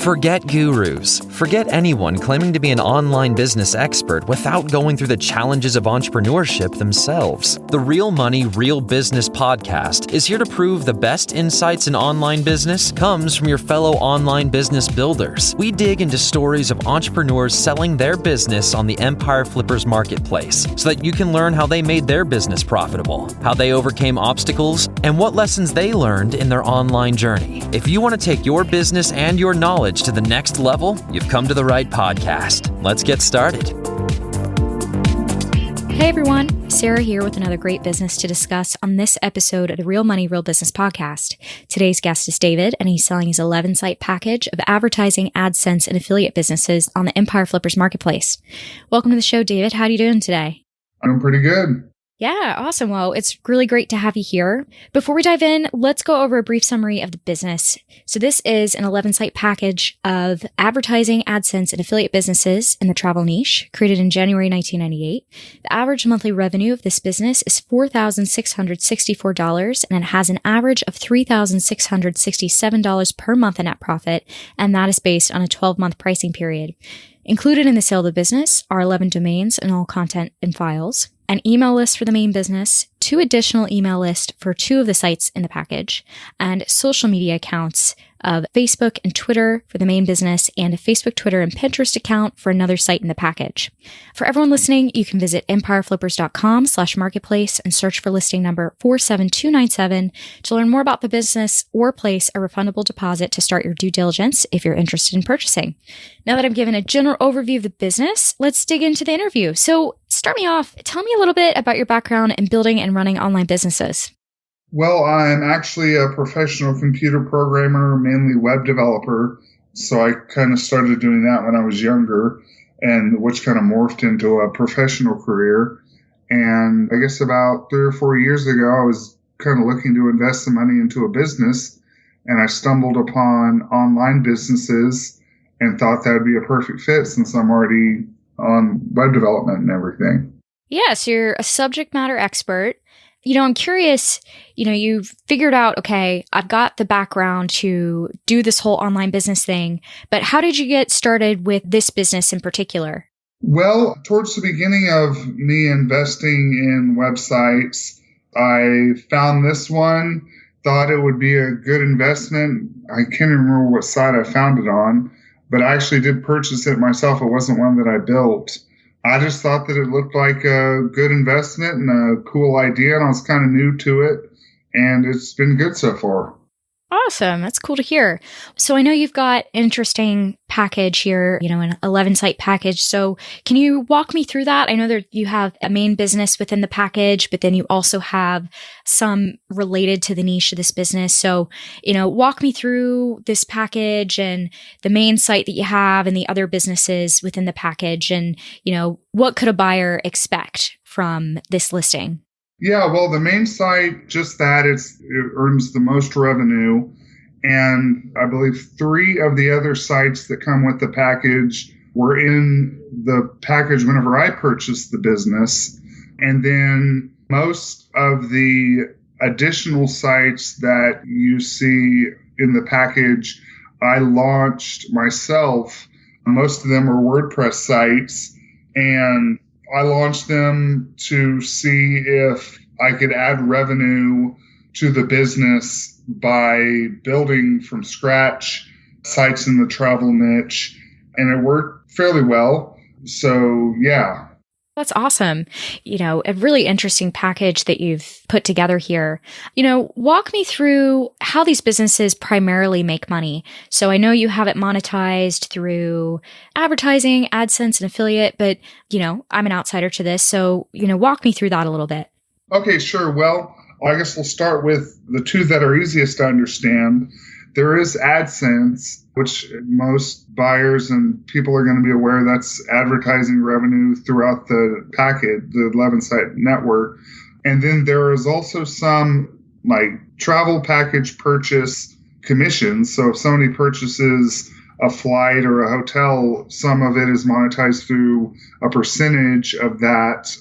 Forget gurus. Forget anyone claiming to be an online business expert without going through the challenges of entrepreneurship themselves. The Real Money, Real Business podcast is here to prove the best insights in online business comes from your fellow online business builders. We dig into stories of entrepreneurs selling their business on the Empire Flippers marketplace so that you can learn how they made their business profitable, how they overcame obstacles, and what lessons they learned in their online journey. If you want to take your business and your knowledge to the next level, you've come to the right podcast. Let's get started. Hey everyone, Sarah here with another great business to discuss on this episode of the Real Money, Real Business podcast. Today's guest is David, and he's selling his 11-site package of advertising, AdSense, and affiliate businesses on the Empire Flippers marketplace. Welcome to the show, David. How are you doing today? I'm pretty good. Yeah, awesome. Well, it's really great to have you here. Before we dive in, let's go over a brief summary of the business. So this is an 11-site package of advertising, AdSense, and affiliate businesses in the travel niche, created in January 1998. The average monthly revenue of this business is $4,664, and it has an average of $3,667 per month in net profit, and that is based on a 12-month pricing period. Included in the sale of the business are 11 domains and all content and files, an email list for the main business, 2 additional email lists for 2 of the sites in the package, and social media accounts of Facebook and Twitter for the main business, and a Facebook, Twitter, and Pinterest account for another site in the package. For everyone listening, you can visit empireflippers.com/marketplace and search for listing number 47297 to learn more about the business or place a refundable deposit to start your due diligence if you're interested in purchasing. Now that I've given a general overview of the business, let's dig into the interview. So start me off. Tell me a little bit about your background in building and running online businesses. Well, I'm actually a professional computer programmer, mainly web developer. So I kind of started doing that when I was younger, and which kind of morphed into a professional career. And I guess about 3 or 4 years ago, I was kind of looking to invest some money into a business, and I stumbled upon online businesses and thought that would be a perfect fit since I'm already on web development and everything. Yes, you're a subject matter expert. I'm curious, you've figured out, okay, I've got the background to do this whole online business thing, but how did you get started with this business in particular? Well, towards the beginning of me investing in websites, I found this one, thought it would be a good investment. I can't remember what site I found it on, but I actually did purchase it myself. It wasn't one that I built. I just thought that it looked like a good investment and a cool idea, and I was kind of new to it, and it's been good so far. Awesome. That's cool to hear. So I know you've got an interesting package here, an 11-site package. So can you walk me through that? I know that you have a main business within the package, but then you also have some related to the niche of this business. So, walk me through this package and the main site that you have and the other businesses within the package, and, what could a buyer expect from this listing? Yeah, well, the main site, just that, it earns the most revenue. And I believe 3 of the other sites that come with the package were in the package whenever I purchased the business. And then most of the additional sites that you see in the package, I launched myself. Most of them are WordPress sites, and I launched them to see if I could add revenue to the business by building from scratch sites in the travel niche, and it worked fairly well. So, yeah. That's awesome. A really interesting package that you've put together here. Walk me through how these businesses primarily make money. So I know you have it monetized through advertising, AdSense, and affiliate, but, I'm an outsider to this. So, walk me through that a little bit. Okay, sure. Well, I guess we'll start with the 2 that are easiest to understand. There is AdSense, which most buyers and people are going to be aware that's advertising revenue throughout the package, the 11-site network. And then there is also some like travel package purchase commissions. So if somebody purchases a flight or a hotel, some of it is monetized through a percentage of that.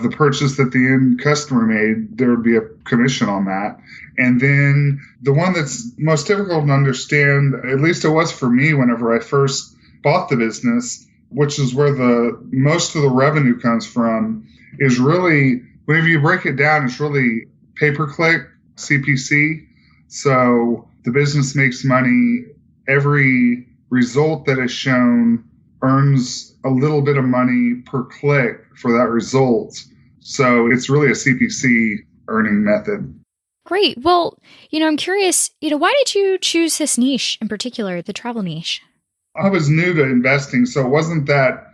the purchase that the end customer made, there would be a commission on that. And then the one that's most difficult to understand, at least it was for me whenever I first bought the business, which is where the most of the revenue comes from, is really, whenever you break it down, it's really pay-per-click, CPC. So the business makes money. Every result that is shown earns a little bit of money per click for that result. So it's really a CPC earning method. Great. Well, I'm curious, why did you choose this niche in particular, the travel niche? I was new to investing, so it wasn't that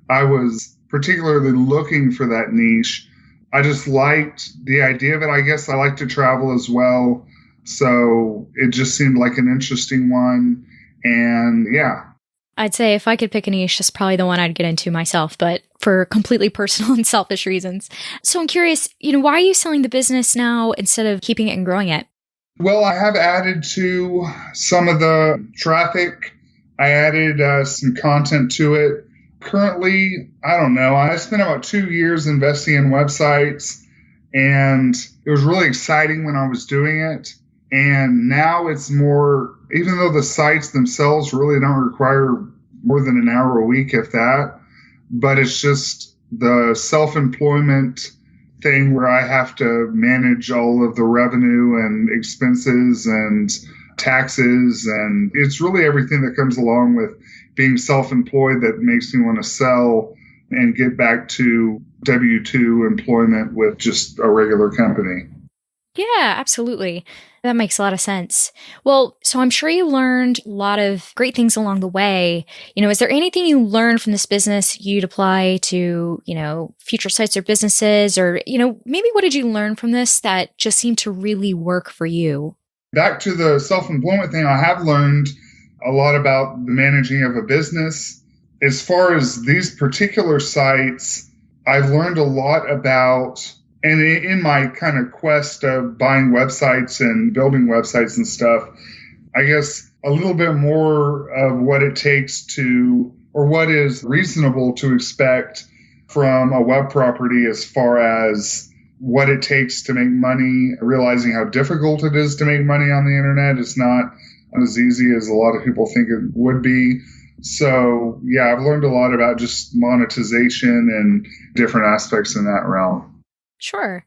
I was particularly looking for that niche. I just liked the idea of it. I guess I like to travel as well. So it just seemed like an interesting one. And yeah. I'd say if I could pick a niche, that's probably the one I'd get into myself, but for completely personal and selfish reasons. So I'm curious, why are you selling the business now instead of keeping it and growing it? Well, I have added to some of the traffic. I added some content to it. Currently, I don't know. I spent about 2 years investing in websites, and it was really exciting when I was doing it. And now it's more, even though the sites themselves really don't require more than an hour a week, if that, but it's just the self-employment thing where I have to manage all of the revenue and expenses and taxes. And it's really everything that comes along with being self-employed that makes me want to sell and get back to W-2 employment with just a regular company. Yeah, absolutely. That makes a lot of sense. Well, so I'm sure you learned a lot of great things along the way. Is there anything you learned from this business you'd apply to, future sites or businesses? Or, maybe what did you learn from this that just seemed to really work for you? Back to the self-employment thing, I have learned a lot about the managing of a business. As far as these particular sites, I've learned a lot about, and in my kind of quest of buying websites and building websites and stuff, I guess a little bit more of what it takes to, or what is reasonable to expect from a web property as far as what it takes to make money, realizing how difficult it is to make money on the internet. It's not as easy as a lot of people think it would be. So yeah, I've learned a lot about just monetization and different aspects in that realm. Sure.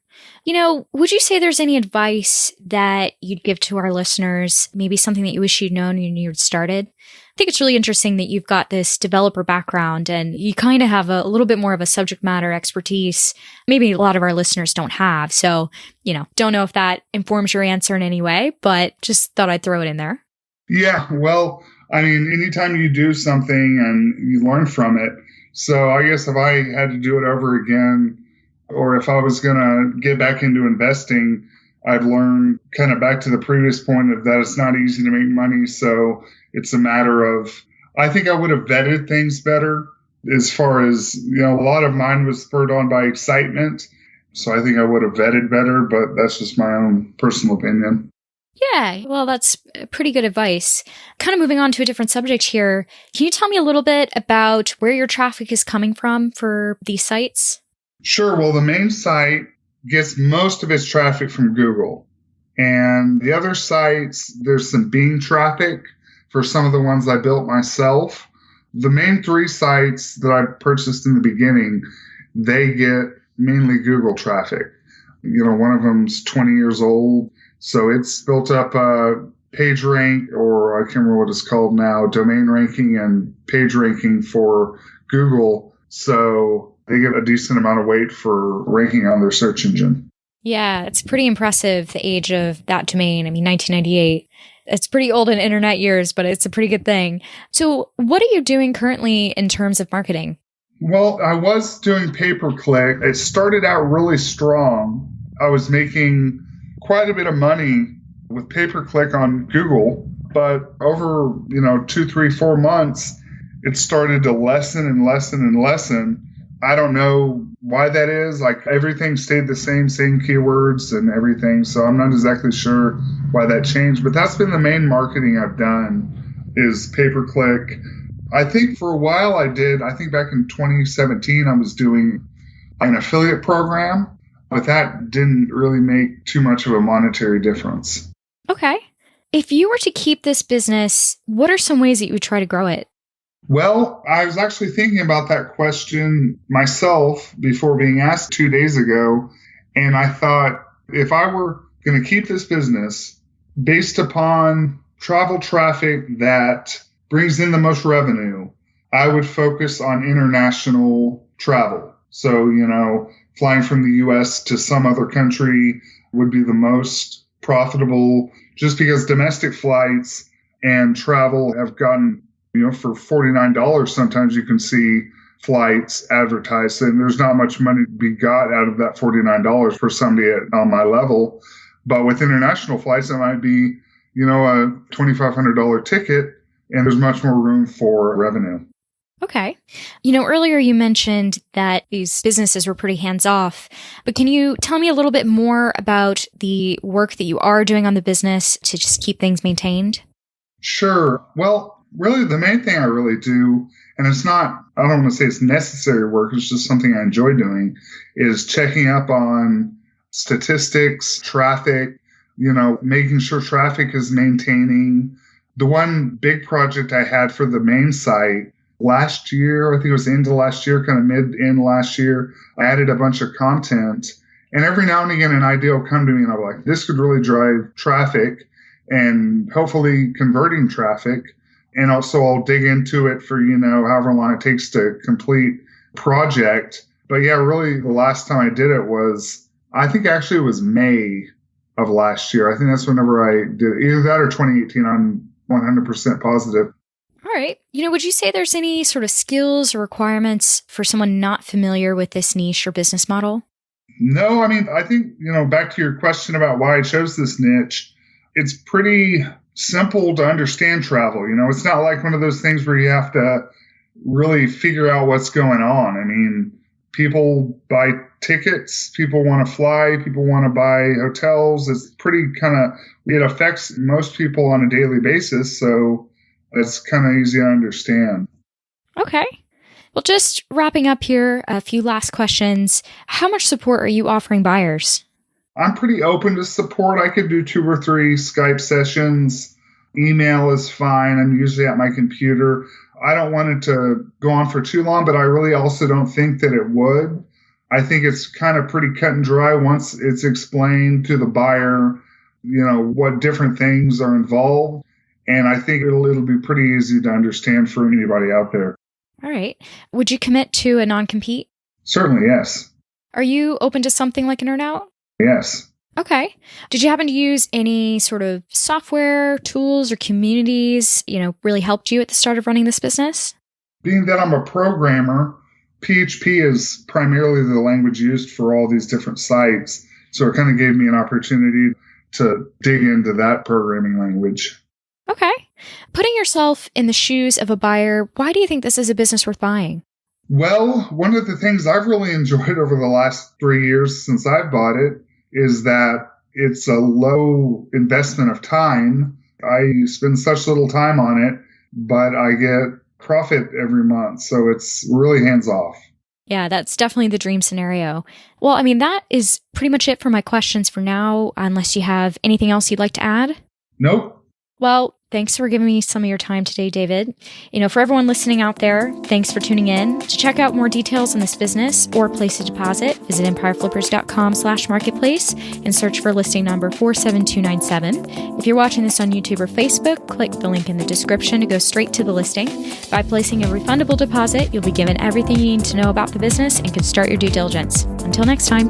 Would you say there's any advice that you'd give to our listeners, maybe something that you wish you'd known when you started? I think it's really interesting that you've got this developer background and you kind of have a little bit more of a subject matter expertise. Maybe a lot of our listeners don't have. So, don't know if that informs your answer in any way, but just thought I'd throw it in there. Yeah, well, I mean, anytime you do something and you learn from it. So I guess if I had to do it over again, or if I was going to get back into investing, I've learned kind of back to the previous point of that it's not easy to make money. So it's a matter of, I think I would have vetted things better as far as, a lot of mine was spurred on by excitement. So I think I would have vetted better, but that's just my own personal opinion. Yeah, well, that's pretty good advice. Kind of moving on to a different subject here. Can you tell me a little bit about where your traffic is coming from for these sites? Sure. Well, the main site gets most of its traffic from Google. And the other sites, there's some Bing traffic for some of the ones I built myself. The main 3 sites that I purchased in the beginning, they get mainly Google traffic. One of them's 20 years old. So it's built up page rank, or I can't remember what it's called now, domain ranking and page ranking for Google. So they get a decent amount of weight for ranking on their search engine. Yeah, it's pretty impressive, the age of that domain. 1998. It's pretty old in internet years, but it's a pretty good thing. So what are you doing currently in terms of marketing? Well, I was doing pay-per-click. It started out really strong. I was making quite a bit of money with pay-per-click on Google, but over, 2, 3, 4 months, it started to lessen and lessen and lessen. I don't know why that is. Like, everything stayed the same keywords and everything. So I'm not exactly sure why that changed, but that's been the main marketing I've done is pay-per-click. I think for a while I think back in 2017, I was doing an affiliate program, but that didn't really make too much of a monetary difference. Okay. If you were to keep this business, what are some ways that you would try to grow it? Well, I was actually thinking about that question myself before being asked 2 days ago. And I thought, if I were going to keep this business based upon travel traffic that brings in the most revenue, I would focus on international travel. So, flying from the US to some other country would be the most profitable, just because domestic flights and travel have gotten, for $49, sometimes you can see flights advertised, and there's not much money to be got out of that $49 for somebody on my level. But with international flights, it might be, a $2,500 ticket, and there's much more room for revenue. Okay. Earlier you mentioned that these businesses were pretty hands-off, but can you tell me a little bit more about the work that you are doing on the business to just keep things maintained? Sure. Well, really the main thing I really do, and it's not, I don't want to say it's necessary work, it's just something I enjoy doing, is checking up on statistics, traffic, making sure traffic is maintaining. The one big project I had for the main site last year, I think it was the end of last year, kind of mid-end last year, I added a bunch of content. And every now and again, an idea will come to me and I'm like, this could really drive traffic and hopefully converting traffic. And also I'll dig into it for, however long it takes to complete project. But yeah, really the last time I did it was, I think actually it was May of last year. I think that's whenever I did it. Either that or 2018. I'm 100% positive. All right. Would you say there's any sort of skills or requirements for someone not familiar with this niche or business model? No, I think, back to your question about why I chose this niche, it's pretty simple to understand travel. It's not like one of those things where you have to really figure out what's going on. People buy tickets, people want to fly, people want to buy hotels. It's pretty it affects most people on a daily basis. So it's kind of easy to understand. Okay. Well, just wrapping up here, a few last questions. How much support are you offering buyers? I'm pretty open to support. I could do 2 or 3 Skype sessions. Email is fine. I'm usually at my computer. I don't want it to go on for too long, but I really also don't think that it would. I think it's kind of pretty cut and dry once it's explained to the buyer, what different things are involved. And I think it'll be pretty easy to understand for anybody out there. All right. Would you commit to a non-compete? Certainly, yes. Are you open to something like an earn-out? Yes. Okay. Did you happen to use any sort of software, tools, or communities, really helped you at the start of running this business? Being that I'm a programmer, PHP is primarily the language used for all these different sites. So it kind of gave me an opportunity to dig into that programming language. Okay. Putting yourself in the shoes of a buyer, why do you think this is a business worth buying? Well, one of the things I've really enjoyed over the last 3 years since I've bought it is that it's a low investment of time. I spend such little time on it, but I get profit every month. So it's really hands off. Yeah, that's definitely the dream scenario. Well, that is pretty much it for my questions for now, unless you have anything else you'd like to add. Nope. Well, thanks for giving me some of your time today, David. For everyone listening out there, thanks for tuning in. To check out more details on this business or place a deposit, visit empireflippers.com/marketplace and search for listing number 47297. If you're watching this on YouTube or Facebook, click the link in the description to go straight to the listing. By placing a refundable deposit, you'll be given everything you need to know about the business and can start your due diligence. Until next time.